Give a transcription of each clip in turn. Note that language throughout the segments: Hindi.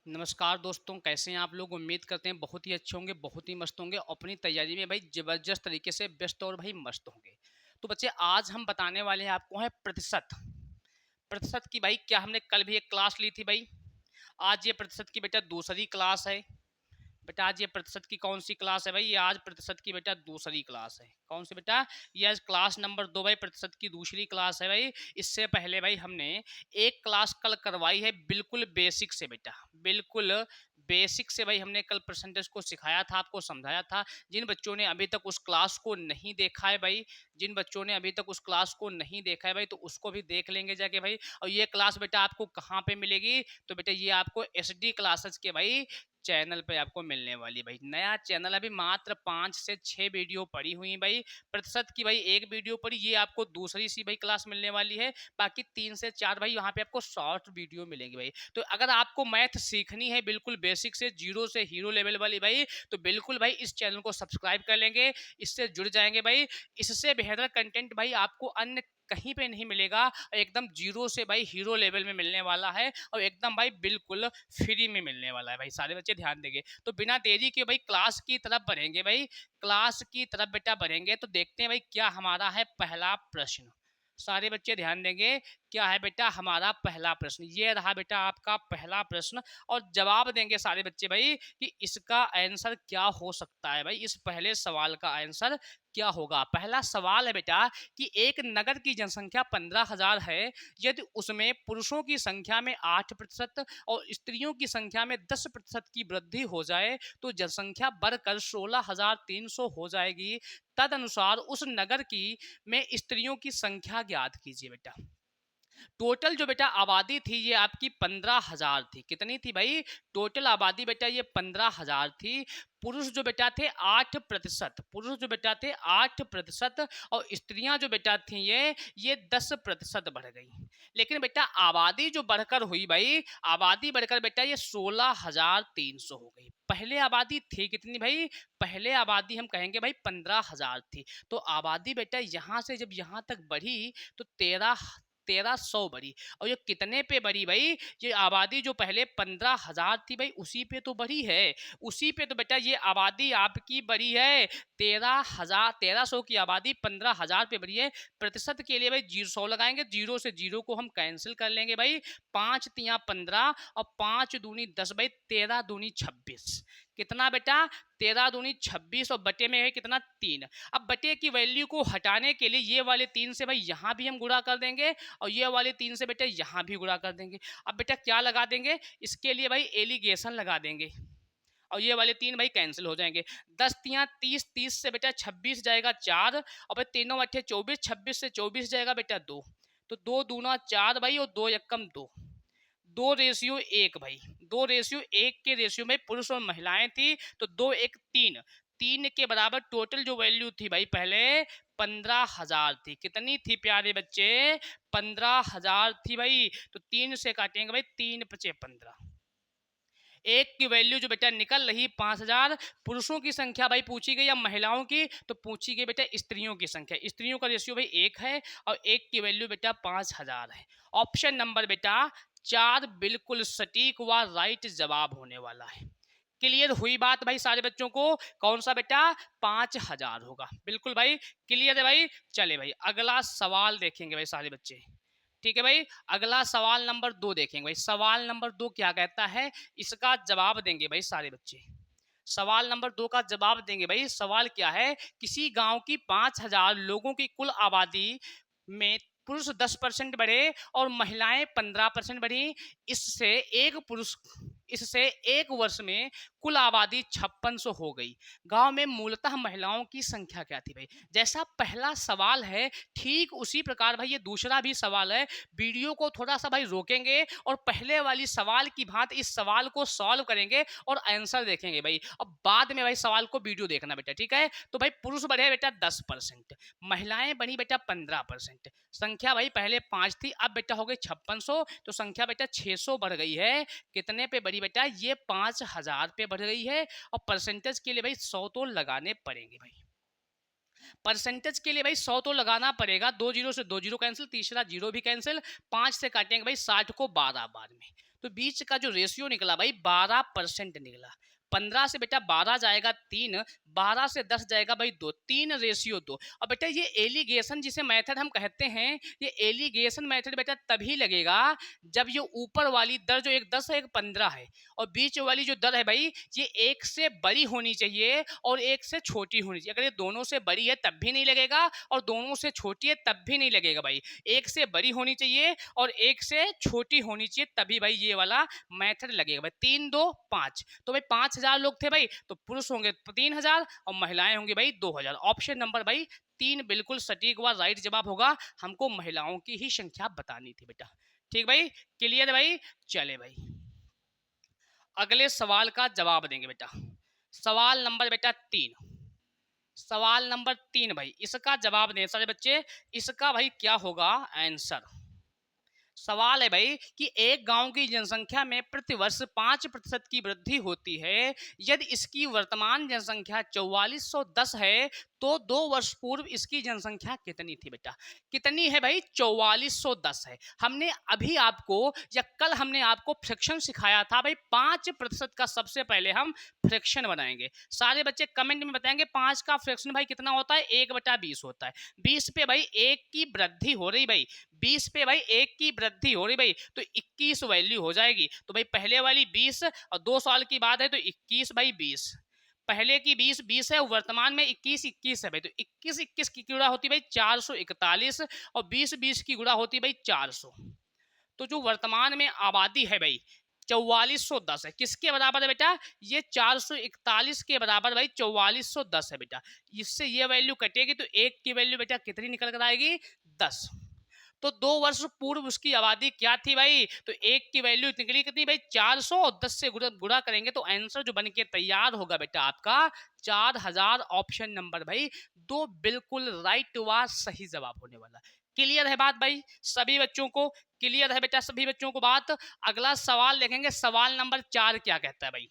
नमस्कार दोस्तों, कैसे हैं आप लोग। उम्मीद करते हैं बहुत ही अच्छे होंगे, बहुत ही मस्त होंगे। अपनी तैयारी में भाई ज़बरदस्त तरीके से व्यस्त और भाई मस्त होंगे। तो बच्चे, आज हम बताने वाले हैं आपको है प्रतिशत। प्रतिशत की भाई क्या हमने कल भी एक क्लास ली थी भाई। आज ये प्रतिशत की बेटा दूसरी क्लास है। बेटा आज ये प्रतिशत की कौन सी क्लास है भाई। ये आज प्रतिशत की बेटा दूसरी क्लास है। कौन सी बेटा। ये आज क्लास नंबर 2 भाई, प्रतिशत की दूसरी क्लास है भाई। इससे पहले भाई हमने एक क्लास कल करवाई है बिल्कुल बेसिक से बेटा, बिल्कुल बेसिक से भाई। हमने कल परसेंटेज को सिखाया था, आपको समझाया था। जिन बच्चों ने अभी तक उस क्लास को नहीं देखा है भाई, जिन बच्चों ने अभी तक उस क्लास को नहीं देखा है भाई, तो उसको भी देख लेंगे जाके भाई। और ये क्लास बेटा आपको कहाँ पे मिलेगी, तो बेटा ये आपको एसडी क्लासेस के भाई चैनल पे आपको मिलने वाली भाई। नया चैनल, अभी मात्र 5 से 6 वीडियो पड़ी हुई भाई। प्रतिशत की भाई एक वीडियो पड़ी, ये आपको दूसरी सी भाई क्लास मिलने वाली है। बाकी 3 से 4 भाई यहाँ पे आपको शॉर्ट वीडियो मिलेंगी भाई। तो अगर आपको मैथ सीखनी है बिल्कुल बेसिक से, जीरो से हीरो लेवल वाली भाई, तो बिल्कुल भाई इस चैनल को सब्सक्राइब कर लेंगे, इससे जुड़ जाएंगे भाई। इससे बेहतर कंटेंट भाई आपको अन्य कहीं पे नहीं मिलेगा। एकदम जीरो से भाई हीरो लेवल में मिलने वाला है, और एकदम भाई बिल्कुल फ्री में मिलने वाला है भाई। सारे बच्चे ध्यान देंगे। तो बिना देरी के भाई क्लास की तरफ बढ़ेंगे भाई। क्लास की तरफ बेटा बढ़ेंगे तो देखते हैं भाई क्या हमारा है पहला प्रश्न। सारे बच्चे ध्यान देंगे। क्या है बेटा हमारा पहला प्रश्न। ये रहा बेटा आपका पहला प्रश्न, और जवाब देंगे सारे बच्चे भाई कि इसका आंसर क्या हो सकता है भाई। इस पहले सवाल का आंसर क्या होगा। पहला सवाल है बेटा कि एक नगर की जनसंख्या 15,000 है। यदि उसमें पुरुषों की संख्या में 8% और स्त्रियों की संख्या में 10% की वृद्धि हो जाए तो जनसंख्या बढ़कर 16,300 हो जाएगी। तदनुसार उस नगर की में स्त्रियों की संख्या ज्ञात कीजिए बेटा। टोटल जो बेटा आबादी थी ये आपकी 15,000 थी। कितनी थी भाई। टोटल आबादी बेटा ये 15,000 थी। पुरुष जो बेटा थे 8%, पुरुष जो बेटा थे 8%, और स्त्रियां जो बेटा थी ये 10% बढ़ गई। लेकिन बेटा आबादी जो बढ़कर हुई भाई, आबादी बढ़कर बेटा ये 16,300 हो गई। पहले आबादी थी कितनी भाई। पहले आबादी हम कहेंगे भाई 15,000 थी। तो आबादी बेटा यहां से जब यहां तक बढ़ी तो 1300 बढ़ी। और ये कितने पे बढ़ी भाई। ये आबादी जो पहले 15,000 थी भाई, उसी पे तो बढ़ी है। उसी पे तो बेटा ये आबादी आपकी बढ़ी है। 13,000 की आबादी 15,000 पे बढ़ी है। प्रतिशत के लिए भाई 100 लगाएंगे, जीरो से जीरो को हम कैंसिल कर लेंगे भाई। 5 तिया 15 और 5 दूनी 10 भाई, 13 दूनी 26। कितना बेटा। 13 दूनी 26, और बटे में है कितना 3। अब बटे की वैल्यू को हटाने के लिए ये वाले 3 से भाई यहाँ भी हम गुणा कर देंगे, और ये वाले 3 से बेटा यहाँ भी गुणा कर देंगे। अब बेटा क्या लगा देंगे, इसके लिए भाई एलिगेशन लगा देंगे, और ये वाले 3 भाई कैंसिल हो जाएंगे। 10 तिया 30, 30 से बेटा 26 जाएगा 4, और भाई तीनों अट्ठे 24, 26 से 24 जाएगा बेटा 2। तो 2 दूना 4 भाई, और 2 एकम 2, 2:1 भाई। 2:1 के रेशियो में पुरुष और महिलाएं थी, तो 2:1 3 के बराबर टोटल जो वैल्यू थी भाई पहले 15,000 थी। कितनी थी प्यारे बच्चे। 15,000 थी भाई। तो 3 से काटेंगे भाई, 3×5 = 15। एक की वैल्यू जो बेटा निकल रही 5,000। पुरुषों की संख्या भाई पूछी गई, या महिलाओं की तो पूछी गई बेटा स्त्रियों की संख्या। स्त्रियों का रेशियो भाई 1 है, और एक की वैल्यू बेटा 5,000 है। ऑप्शन नंबर बेटा 4 बिल्कुल सटीक व राइट जवाब होने वाला है। क्लियर हुई बात भाई सारे बच्चों को। कौन सा बेटा 5,000 होगा। बिल्कुल भाई क्लियर है भाई। चले भाई अगला सवाल देखेंगे भाई सारे बच्चे। ठीक है भाई। अगला सवाल नंबर 2 देखेंगे भाई। सवाल नंबर 2 क्या कहता है, इसका जवाब देंगे भाई सारे बच्चे। सवाल नंबर 2 का जवाब देंगे भाई। सवाल क्या है, किसी गांव की 5,000 लोगों की कुल आबादी में पुरुष 10% बढ़े और महिलाएं 15% बढ़ी। इससे एक पुरुष इससे एक वर्ष में कुल आबादी 5600 हो गई। गांव में मूलतः महिलाओं की संख्या क्या थी भाई। जैसा पहला सवाल है ठीक उसी प्रकार भाई ये दूसरा भी सवाल है। वीडियो को थोड़ा सा भाई रोकेंगे और पहले वाली सवाल की भांति इस सवाल को सॉल्व करेंगे और आंसर देखेंगे भाई। अब बाद में भाई सवाल को वीडियो देखना बेटा, ठीक है। तो भाई पुरुष बढ़े बेटा 10%, महिलाएं बनी बेटा 15%। संख्या भाई पहले 5 थी, अब बेटा हो गई 5600, तो संख्या बेटा 600 बढ़ गई है। कितने पे बढ़ी बेटा, ये 5,000 पे बढ़ गई है। और परसेंटेज के लिए भाई 100 तो लगाने पड़ेंगे भाई। परसेंटेज के लिए भाई 100 तो लगाना पड़ेगा। 2 जीरो से 2 जीरो कैंसिल, तीसरा जीरो भी कैंसिल। 5 से काटेंगे भाई 60 को 12 बार में। तो बीच का जो रेशियो निकला भाई 12% निकला। 15 से बेटा 12 जाएगा 3, 12 से 10 जाएगा भाई 2, 3 रेशियो 2। और बेटा ये एलिगेशन जिसे मेथड हम कहते हैं, ये एलिगेशन मेथड बेटा तभी लगेगा जब ये ऊपर वाली दर जो एक 10 है एक 15 है, और बीच वाली जो दर है भाई ये एक से बड़ी होनी चाहिए और एक से छोटी होनी चाहिए। अगर ये दोनों से बड़ी है तब भी नहीं लगेगा और दोनों से छोटी है तब भी नहीं लगेगा भाई। एक से बड़ी होनी चाहिए और एक से छोटी होनी चाहिए तभी भाई ये वाला मेथड लगेगा भाई। 3 2 5, तो भाई 5000 लोग थे भाई, तो पुरुष होंगे 3000 और महिलाएं होंगी भाई 2000। ऑप्शन नंबर भाई 3 बिल्कुल सटीक व राइट जवाब होगा। हमको महिलाओं की ही संख्या बतानी थी बेटा। ठीक भाई, क्लियर है भाई। चले भाई अगले सवाल का जवाब देंगे बेटा। सवाल नंबर बेटा 3, सवाल नंबर 3 भाई इसका जवाब दें सारे बच्चे। इसका भाई क्या होगा आंसर। सवाल है भाई कि एक गांव की जनसंख्या में प्रतिवर्ष 5% की वृद्धि होती है। यदि इसकी वर्तमान जनसंख्या 4410 है तो 2 वर्ष पूर्व इसकी जनसंख्या कितनी थी बेटा। कितनी है भाई, 4410 है। हमने अभी आपको या कल हमने आपको फ्रैक्शन सिखाया था भाई। 5% का सबसे पहले हम फ्रैक्शन बनाएंगे। सारे बच्चे कमेंट में बताएंगे 5 का फ्रैक्शन भाई कितना होता है, 1/20 होता है। 20 पे भाई 1 की वृद्धि हो रही भाई, 20 पे भाई 1 की वृद्धि हो रही भाई, तो 21 वैल्यू हो जाएगी। तो भाई पहले वाली 20 और 2 साल की बात है तो 21 भाई 20, पहले की 20 20 है, वर्तमान में 21 21 है भाई। तो 21 21 की गुणा होती भाई 441 और 20 20 की गुणा होती भाई 400। तो जो वर्तमान में आबादी है भाई 4410 है, किसके बराबर है बेटा, ये 441 के बराबर भाई 4410 है बेटा। इससे ये वैल्यू कटेगी तो एक की वैल्यू बेटा कितनी निकल कर आएगी, 10। तो 2 वर्ष पूर्व उसकी आबादी क्या थी भाई, तो एक की वैल्यू निकली कितनी भाई 400 और 10 से गुणा करेंगे तो आंसर जो बन के तैयार होगा बेटा आपका 4000। ऑप्शन नंबर भाई 2 बिल्कुल राइट व सही जवाब होने वाला। क्लियर है बात भाई सभी बच्चों को, क्लियर है बेटा सभी बच्चों को बात। अगला सवाल देखेंगे, सवाल नंबर 4 क्या कहता है भाई।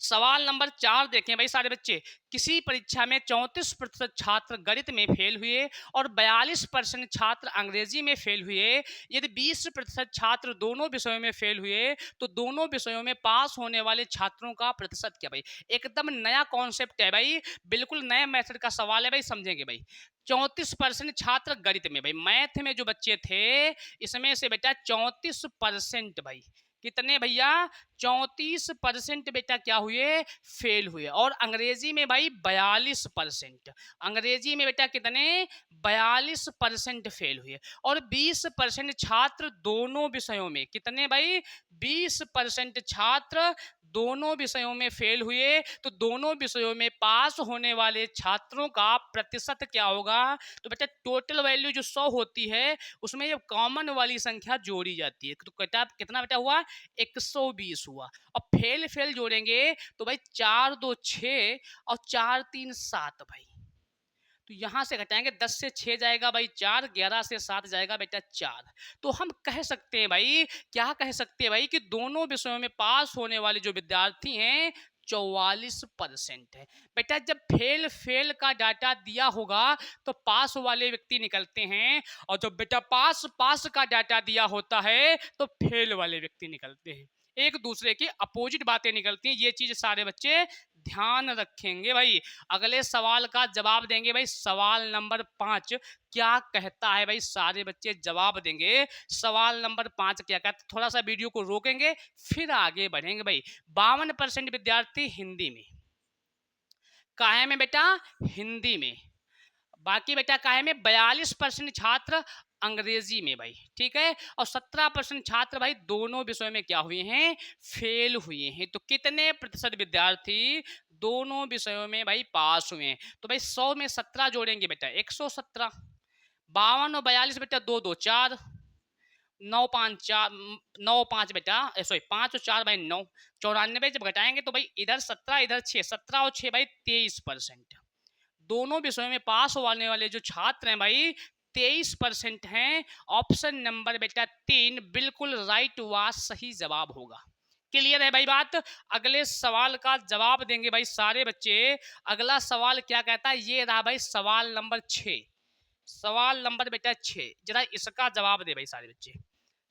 सवाल नंबर 4 देखें भाई सारे बच्चे। किसी परीक्षा में 34% छात्र गणित में फेल हुए और 42% छात्र अंग्रेजी में फेल हुए। यदि 20% छात्र दोनों विषयों में फेल हुए तो दोनों विषयों में पास होने वाले छात्रों का प्रतिशत क्या भाई। एकदम नया कॉन्सेप्ट है भाई, बिल्कुल नए मेथड का सवाल है भाई, समझेंगे भाई। 34% छात्र गणित में भाई, मैथ में जो बच्चे थे इसमें से बेटा 34% भाई कितने भैया, 34% बेटा क्या हुए, फेल हुए। और अंग्रेजी में भाई 42%, अंग्रेजी में बेटा कितने, 42% फेल हुए। और 20% छात्र दोनों विषयों में, कितने भाई, 20% छात्र दोनों विषयों में फेल हुए। तो दोनों विषयों में पास होने वाले छात्रों का प्रतिशत क्या होगा, तो बेटा टोटल वैल्यू जो 100 होती है उसमें जब कॉमन वाली संख्या जोड़ी जाती है तो कितना बेटा हुआ, 120 हुआ। और फेल फेल जोड़ेंगे तो भाई 4 2 6 और 4 3 7 भाई। तो यहां से घटाएंगे 10 से 6 जाएगा भाई 4, 11 से 7 जाएगा बेटा 4। तो हम कह सकते हैं भाई, क्या कह सकते हैं भाई कि दोनों विषयों में पास होने वाले जो विद्यार्थी हैं 44% है बेटा। जब फेल फेल का डाटा दिया होगा तो पास वाले व्यक्ति निकलते हैं, और जब बेटा पास पास का डाटा दिया होता है तो फेल वाले व्यक्ति निकलते हैं। एक दूसरे की अपोजिट बातें निकलती हैं, ये चीज सारे बच्चे ध्यान रखेंगे भाई। अगले सवाल का जवाब देंगे भाई। सवाल नंबर 5 क्या कहता है भाई, सारे बच्चे जवाब देंगे। सवाल नंबर 5 क्या कहता है, थोड़ा सा वीडियो को रोकेंगे फिर आगे बढ़ेंगे भाई। 52% विद्यार्थी हिंदी में, काहे में बेटा, हिंदी में। बाकी बेटा काहे में, 42% छात्र अंग्रेजी में भाई, ठीक है। और 17% छात्र भाई दोनों विषयों में क्या हुए हैं, फेल हुए हैं। तो कितने प्रतिशत विद्यार्थी दोनों विषयों में भाई पास हुए हैं, तो भाई 100 में 17 जोड़ेंगे बेटा 117। 52 और 42 बेटा 2 2 4, 9 5 4, 9 5 बेटा सॉरी 5 और 4 भाई 9, 94 जब घटाएंगे तो भाई इधर 17 इधर 6, 17 और 6 भाई 23%। दोनों विषयों में पास होने वाले जो छात्र हैं भाई 23% हैं। ऑप्शन नंबर बेटा 3 बिल्कुल राइट व सही जवाब होगा। क्लियर है भाई बात। अगले सवाल का जवाब देंगे भाई सारे बच्चे। अगला सवाल क्या कहता है, ये रहा भाई सवाल नंबर 6। सवाल नंबर बेटा 6, जरा इसका जवाब दे भाई सारे बच्चे।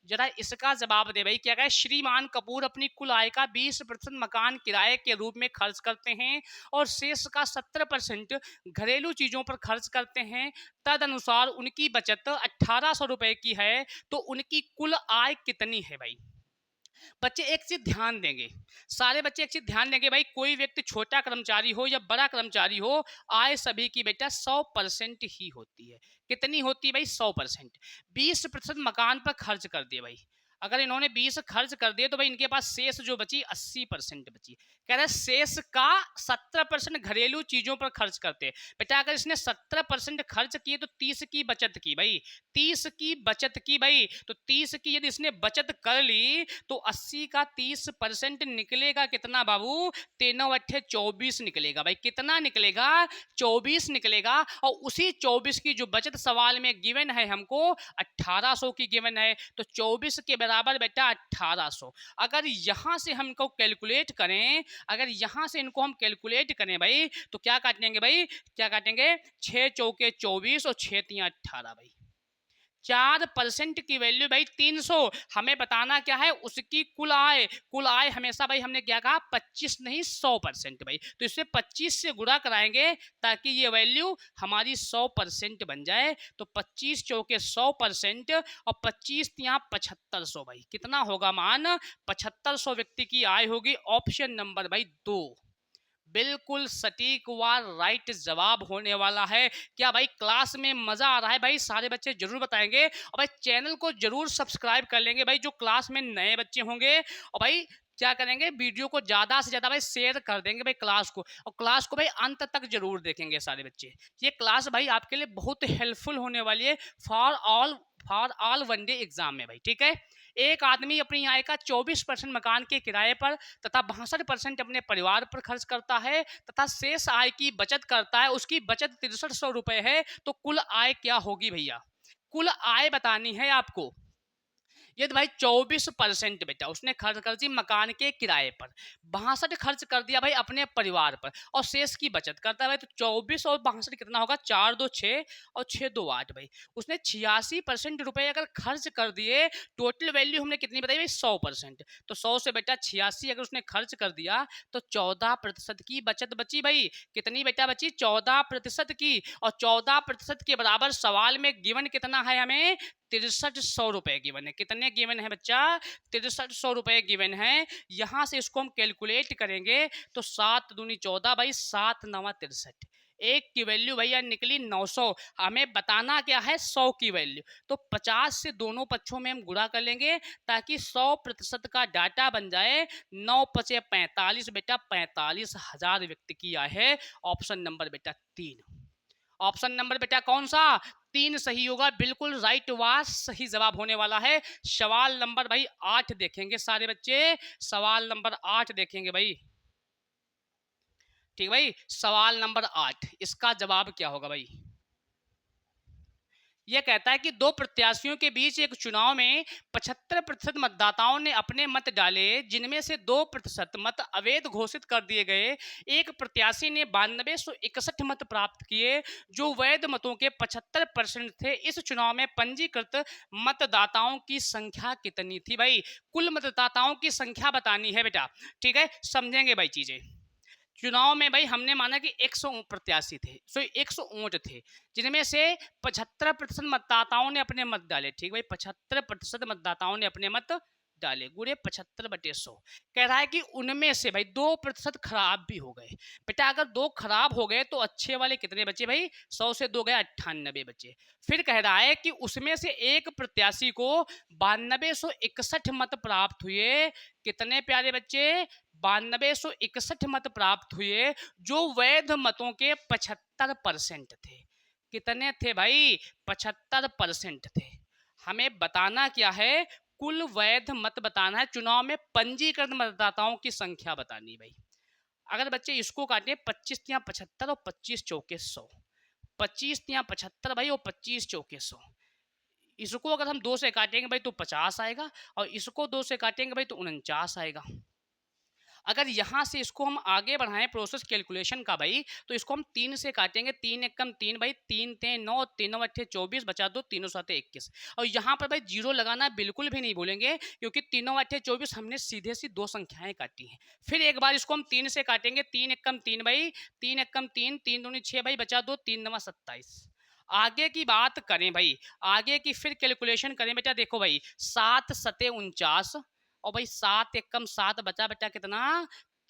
जरा इसका जवाब दे भाई। क्या कहे, श्रीमान कपूर अपनी कुल आय का 20% मकान किराए के रूप में खर्च करते हैं और शेष का 70% घरेलू चीजों पर खर्च करते हैं। तद अनुसार उनकी बचत 1800 रुपए की है, तो उनकी कुल आय कितनी है भाई। बच्चे एक चीज ध्यान देंगे, सारे बच्चे एक चीज ध्यान देंगे भाई, कोई व्यक्ति छोटा कर्मचारी हो या बड़ा कर्मचारी हो, आय सभी की बेटा 100% ही होती है। कितनी होती है भाई, 100%। 20% मकान पर खर्च कर दिए भाई, अगर इन्होंने 20 खर्च कर दिए तो भाई इनके पास शेष जो बची 80% बची। कह रहे शेष का 70% घरेलू चीजों पर खर्च करते हैं। बेटा अगर इसने 70% खर्च किए तो 30 की बचत की भाई, 30 की बचत की भाई, तो 30 की यदि इसने बचत कर ली तो 80 का 30% निकलेगा कितना बाबू, 3×8 = 24 निकलेगा भाई। कितना निकलेगा, 24 निकलेगा। और उसी 24 की जो बचत सवाल में गिवन है हमको 1800 की गिवन है, तो 24 के बराबर बेटा 1800। अगर यहां से हमको कैलकुलेट करें, अगर यहां से इनको हम कैलकुलेट करें भाई, तो क्या काटेंगे भाई, क्या काटेंगे, 6 चौके 24 और 6 तिया 18 भाई। 4% की वैल्यू भाई 300। हमें बताना क्या है, उसकी कुल आय। कुल आय हमेशा भाई हमने क्या कहा, 25 नहीं 100% भाई, तो इसे 25 से गुणा कराएंगे ताकि ये वैल्यू हमारी 100% बन जाए। तो 25 चौके 100% और 25 तिया 7500 भाई, कितना होगा मान, 7500 व्यक्ति की आय होगी। ऑप्शन नंबर भाई 2 बिल्कुल सटीक व राइट जवाब होने वाला है। क्या भाई क्लास में मजा आ रहा है भाई, सारे बच्चे जरूर बताएंगे। और भाई चैनल को जरूर सब्सक्राइब कर लेंगे भाई, जो क्लास में नए बच्चे होंगे। और भाई क्या करेंगे, वीडियो को ज्यादा से ज्यादा भाई शेयर कर देंगे भाई क्लास को, और क्लास को भाई अंत तक जरूर देखेंगे सारे बच्चे। ये क्लास भाई आपके लिए बहुत हेल्पफुल होने वाली है for all one day exam में भाई, ठीक है। एक आदमी अपनी आय का 24% मकान के किराए पर तथा 62% अपने परिवार पर खर्च करता है तथा शेष आय की बचत करता है। उसकी बचत 6300 रुपए है, तो कुल आय क्या होगी भैया, कुल आय बतानी है आपको। ये तो भाई 24% बेटा उसने खर्च कर दी मकान के किराए पर, 62 खर्च कर दिया भाई अपने परिवार पर, और शेष की बचत करता है भाई। तो 24 और 62 कितना होगा, 4 2 6 और 6 2 8 भाई। उसने 86% रुपए अगर खर्च कर दिए, टोटल वैल्यू हमने कितनी बताई भाई, 100%। तो 100 से बेटा 86 अगर उसने खर्च कर दिया, तो 14% की बचत बची भाई। कितनी बेटा बची, 14% की। और 14% के बराबर सवाल में गिवन कितना है हमें, 6300 रुपए गिवन है। कितने गिवन है बच्चा, 6300 रुपए गिवन है। यहां से इसको हम कैलकुलेट करेंगे तो 7 दूनी 14 भाई, 7 9 63। एक की वैल्यू भैया निकली 900। हमें बताना क्या है, 100 की वैल्यू। तो 50 से दोनों पक्षों में हम गुणा कर लेंगे ताकि 100% का डाटा बन जाए। 9 पचे 45 बेटा, 45,000 व्यक्ति की आय है। ऑप्शन नंबर बेटा 3। ऑप्शन नंबर बेटा कौन सा, 3 सही होगा, बिल्कुल राइट व सही जवाब होने वाला है। सवाल नंबर भाई 8 देखेंगे सारे बच्चे, सवाल नंबर 8 देखेंगे भाई, ठीक भाई। सवाल नंबर 8, इसका जवाब क्या होगा भाई। यह कहता है कि दो प्रत्याशियों के बीच एक चुनाव में 75% मतदाताओं ने अपने मत डाले, जिनमें से 2% मत अवैध घोषित कर दिए गए। एक प्रत्याशी ने 9261 मत प्राप्त किए, जो वैध मतों के 75% थे। इस चुनाव में पंजीकृत मतदाताओं की संख्या कितनी थी भाई। कुल मतदाताओं की संख्या बतानी है बेटा, ठीक है। समझेंगे भाई चीजें। चुनाव में भाई हमने माना कि 100 प्रत्याशी थे, सो 100 वोट थे, जिनमें से 75% मतदाताओं ने अपने मत डाले, ठीक भाई। 75% मतदाताओं ने अपने मत डाले, गुणे 75/100। कह रहा है कि उनमें से भाई 2% खराब भी हो गए। बेटा अगर 2 खराब हो गए तो अच्छे वाले कितने बचे भाई, 100 से 2 गए 98 बचे। फिर कह रहा है कि उसमें से एक प्रत्याशी को 9261 मत प्राप्त हुए। कितने प्यारे बच्चे, 9261 मत प्राप्त हुए, जो वैध मतों के 75% थे। कितने थे भाई, 75% थे। हमें बताना क्या है, कुल वैध मत बताना है। चुनाव में पंजीकृत मतदाताओं की संख्या बतानी भाई। अगर बच्चे इसको काटे 25 या 75 और 25 चौके 100, 25 या 75 भाई और 25 चौके 100। इसको अगर हम 2 से काटेंगे भाई तो 50 आएगा, और इसको 2 से काटेंगे भाई तो 49 आएगा। अगर यहाँ से इसको हम आगे बढ़ाएं प्रोसेस कैलकुलेशन का भाई, तो इसको हम 3 से काटेंगे, 3 एकम 3 भाई, 3 ते 9, 3 अट्ठे 24, बचा दो 3 साते 21। और यहाँ पर भाई जीरो लगाना बिल्कुल भी नहीं भूलेंगे, क्योंकि 3 अट्ठे 24 हमने सीधे सी दो संख्याएं काटी हैं। फिर एक बार इसको हम 3 से काटेंगे, 3 एकम 3 भाई, 3 एकम 3, 3 दूनी 6 भाई, बचा दो 3 नवा 27। आगे की बात करें भाई, आगे की फिर कैलकुलेशन करें बेटा, देखो भाई 7 सते 49, और भाई 7 एकम 7, बचा बेटा कितना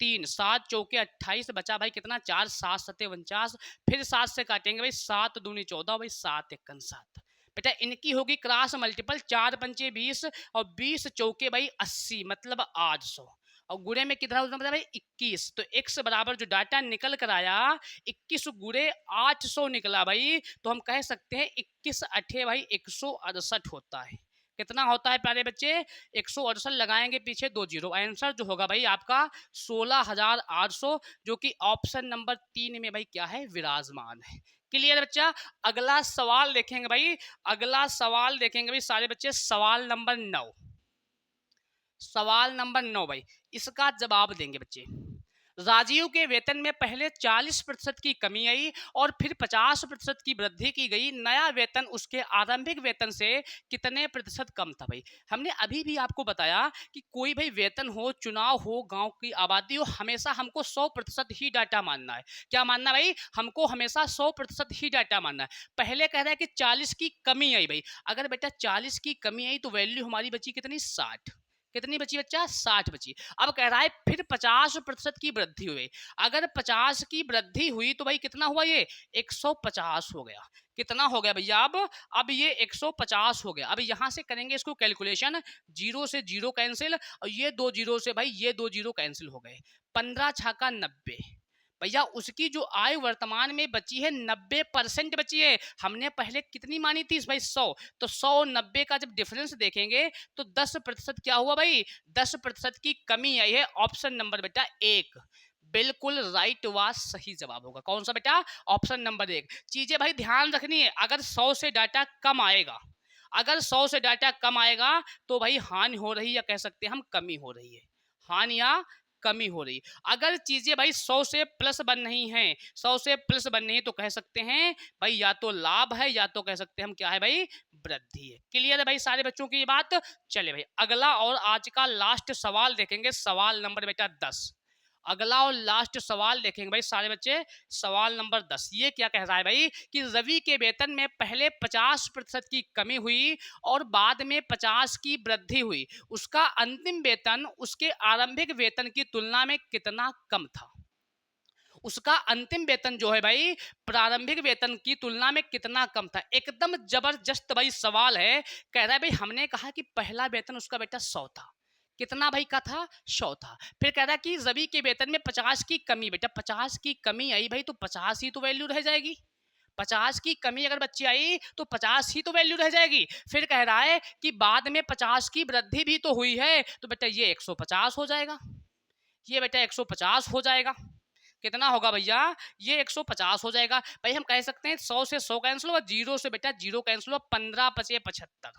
3, 7 चौके 28, बचा भाई कितना 4, 7 सते 49। फिर 7 से काटेंगे भाई, 7 दूनी 14 भाई, 7 एकम 7। बेटा इनकी होगी क्रॉस मल्टीपल, 4 पंचे 20 और 20 चौके भाई 80, मतलब 800। और गुणे में कितना होता है भाई 21। तो x बराबर जो डाटा निकल कर आया 21 गुणे 800 निकला भाई, तो हम कह सकते हैं 21 अठे भाई 168 होता है। कितना होता है प्यारे बच्चे, 168 लगाएंगे पीछे 2 जीरो, आंसर जो होगा भाई आपका 16,800, जो कि ऑप्शन नंबर 3 में भाई क्या है, विराजमान है। क्लियर बच्चा। अगला सवाल देखेंगे भाई, अगला सवाल देखेंगे भाई सारे बच्चे, सवाल नंबर 9। सवाल नंबर 9 भाई, इसका जवाब देंगे बच्चे। राजीव के वेतन में पहले 40% की कमी आई और फिर 50% की वृद्धि की गई। नया वेतन उसके आरंभिक वेतन से कितने प्रतिशत कम था भाई। हमने अभी भी आपको बताया कि कोई भाई वेतन हो, चुनाव हो, गांव की आबादी हो, हमेशा हमको 100% ही डाटा मानना है। क्या मानना भाई, हमको हमेशा 100% ही डाटा मानना है। पहले कह रहा है कि 40 की कमी आई भाई, अगर बेटा 40 की कमी आई तो वैल्यू हमारी बची कितनी, 60। कितनी बची बच्चा, 60 बची। अब कह रहा है फिर 50% की वृद्धि हुई। अगर 50 की वृद्धि हुई तो भाई कितना हुआ, ये 150 हो गया। कितना हो गया भैया, अब ये 150 हो गया। अब यहां से करेंगे इसको कैलकुलेशन, जीरो से जीरो कैंसिल, और ये 2 जीरो से भाई ये 2 जीरो कैंसिल हो गए, 15 छाका 90। भैया उसकी जो आय वर्तमान में बची है 90% बची है। हमने पहले कितनी मानी थी भाई, 100। तो 100 90 का जब डिफरेंस देखेंगे तो 10% क्या हुआ भाई, 10% की कमी आई है। ऑप्शन नंबर बेटा 1 बिल्कुल राइट व सही जवाब होगा। कौन सा बेटा, ऑप्शन नंबर 1। चीजें भाई ध्यान रखनी है, अगर 100 से डाटा कम आएगा, अगर 100 से डाटा कम आएगा तो भाई हानि हो रही है, या कह सकते हैं हम कमी हो रही है, हानि या कमी हो रही। अगर चीजें भाई 100 से प्लस बन रही हैं, 100 से प्लस बन रही है, तो कह सकते हैं भाई या तो लाभ है, या तो कह सकते हैं हम क्या है भाई, वृद्धि है। क्लियर है भाई सारे बच्चों की ये बात। चले भाई अगला और आज का लास्ट सवाल देखेंगे, सवाल नंबर बेटा 10। अगला और लास्ट सवाल देखेंगे भाई सारे बच्चे, सवाल नंबर 10। ये क्या कह रहा है भाई कि रवि के वेतन में पहले 50% की कमी हुई और बाद में 50 की वृद्धि हुई। उसका अंतिम वेतन उसके आरंभिक वेतन की तुलना में कितना कम था। उसका अंतिम वेतन जो है भाई प्रारंभिक वेतन की तुलना में कितना कम था। एकदम जबरदस्त भाई सवाल है। कह रहा है भाई हमने कहा कि पहला वेतन उसका बेटा 100 था, कितना भाई का था, 100 था। फिर कह रहा है कि रवि के वेतन में 50 की कमी, बेटा 50 की कमी आई भाई, तो 50 ही तो वैल्यू रह जाएगी। 50 की कमी अगर बच्ची आई तो 50 ही तो वैल्यू रह जाएगी। फिर कह रहा है कि बाद में 50 की वृद्धि भी तो हुई है, तो बेटा ये 150 हो जाएगा, ये बेटा 150 हो जाएगा। कितना होगा भैया, ये 150 हो जाएगा। भाई हम कह सकते हैं 100 से 100 कैंसिल हुआ, जीरो से बेटा जीरो कैंसिल हुआ, 15 पचे 75,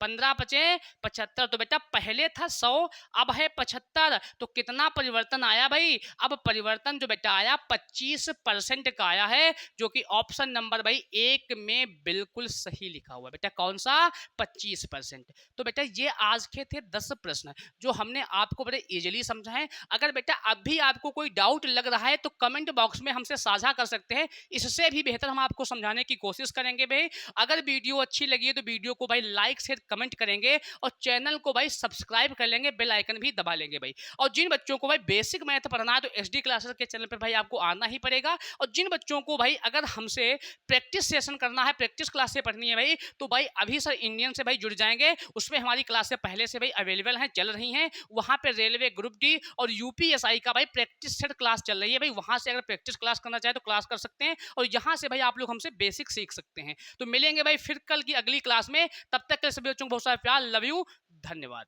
15 पचे 75। तो बेटा पहले था 100, अब है 75, तो कितना परिवर्तन आया भाई, अब परिवर्तन जो बेटा आया 25% का आया है, जो कि ऑप्शन नंबर भाई 1 में बिल्कुल सही लिखा हुआ है। बेटा कौन सा, 25%। तो बेटा ये आज के थे 10 प्रश्न जो हमने आपको बड़े इजीली समझाए। अगर बेटा अब भी आपको कोई डाउट लग रहा है तो कमेंट बॉक्स में हमसे साझा कर सकते हैं, इससे भी बेहतर हम आपको समझाने की कोशिश करेंगे भाई। अगर वीडियो अच्छी लगी है तो वीडियो को भाई लाइक शेयर कमेंट करेंगे, और चैनल को भाई सब्सक्राइब कर लेंगे, बेल आइकन भी दबा लेंगे भाई। और जिन बच्चों को भाई बेसिक मैथ पढ़ना है तो एसडी क्लासेस के चैनल पर भाई आपको आना ही पड़ेगा। और जिन बच्चों को भाई अगर हमसे प्रैक्टिस सेशन करना है, प्रैक्टिस क्लास से पढ़नी है भाई, तो भाई अभी सर इंडियन से भाई जुड़ जाएंगे। उसमें हमारी क्लासें पहले से भाई अवेलेबल हैं, चल रही हैं। वहाँ पे रेलवे ग्रुप डी और यूपीएसआई का भाई प्रैक्टिस सेट क्लास चल रही है भाई, वहाँ से अगर प्रैक्टिस क्लास करना चाहे तो क्लास कर सकते हैं, और यहाँ से भाई आप लोग हमसे बेसिक सीख सकते हैं। तो मिलेंगे भाई फिर कल की अगली क्लास में, तब तक के सभी बच्चों को बहुत सारा प्यार, लव यू, धन्यवाद।